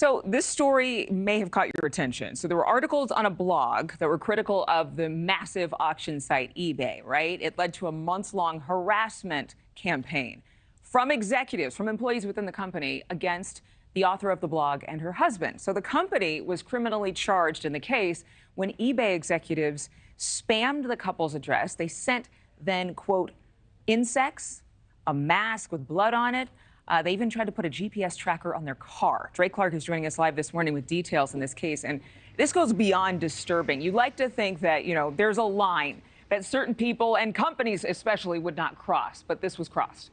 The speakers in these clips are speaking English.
So this story may have caught your attention. So there were articles on a blog that were critical of the massive auction site eBay, right? It led to a months-long harassment campaign from executives, from employees within the company against the author of the blog and her husband. So the company was criminally charged in the case when eBay executives spammed the couple's address. They sent then, quote, insects, a mask with blood on it. They even tried to put a GPS tracker on their car. Drake Clark is joining us live this morning with details in this case. And this goes beyond disturbing. You'd like to think that, there's a line that certain people and companies especially would not cross, but this was crossed.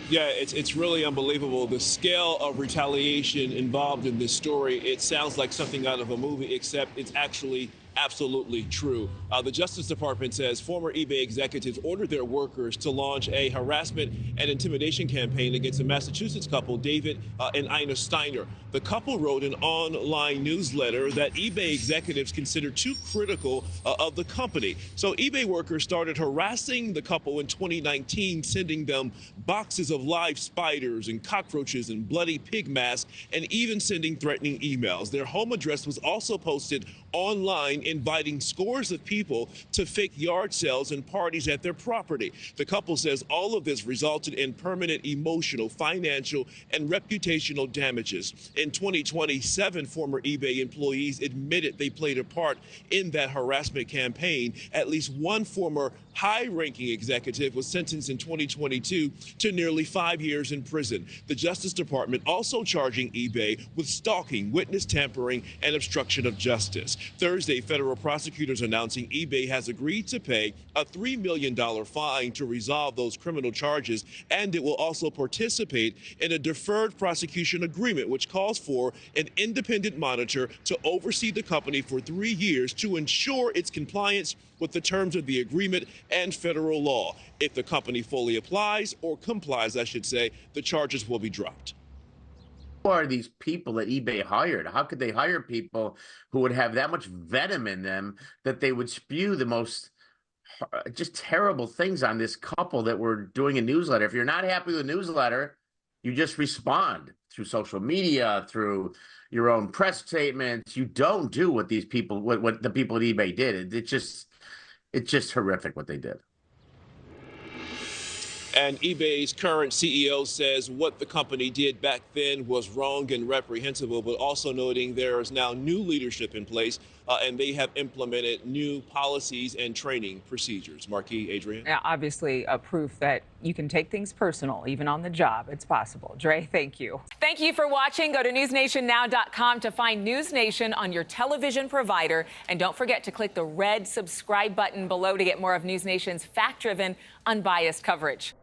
Yeah, it's really unbelievable. The scale of retaliation involved in this story, it sounds like something out of a movie, except it's actually absolutely true. The Justice Department says former eBay executives ordered their workers to launch a harassment and intimidation campaign against a Massachusetts couple, David and Ina Steiner. The couple wrote an online newsletter that eBay executives considered too critical of the company. So eBay workers started harassing the couple in 2019, sending them boxes of live spiders and cockroaches and bloody pig masks, and even sending threatening emails. Their home address was also posted online, inviting scores of people to fake yard sales and parties at their property. The couple says all of this resulted in permanent emotional, financial, and reputational damages. In 2020, 7 former eBay employees admitted they played a part in that harassment campaign. At least one former high-ranking executive was sentenced in 2022 to nearly 5 years in prison. The Justice Department also charging eBay with stalking, witness tampering, and obstruction of justice. Thursday, federal prosecutors announcing eBay has agreed to pay a $3 million fine to resolve those criminal charges, and it will also participate in a deferred prosecution agreement, which calls for an independent monitor to oversee the company for 3 years to ensure its compliance with the terms of the agreement and federal law. If the company fully applies, or complies, I should say, the charges will be dropped. Who are these people that eBay hired? How could they hire people who would have that much venom in them that they would spew the most just terrible things on this couple that were doing a newsletter? If you're not happy with a newsletter, you just respond through social media, through your own press statements. You don't do what these people, what the people at eBay did. It's just horrific what they did. And eBay's current CEO says what the company did back then was wrong and reprehensible, but also noting there is now new leadership in place, and they have implemented new policies and training procedures. Markie, Adrienne? Yeah, obviously a proof that you can take things personal, even on the job. It's possible. Dre, thank you. Thank you for watching. Go to newsnationnow.com to find NewsNation on your television provider. And don't forget to click the red subscribe button below to get more of NewsNation's fact-driven, unbiased coverage.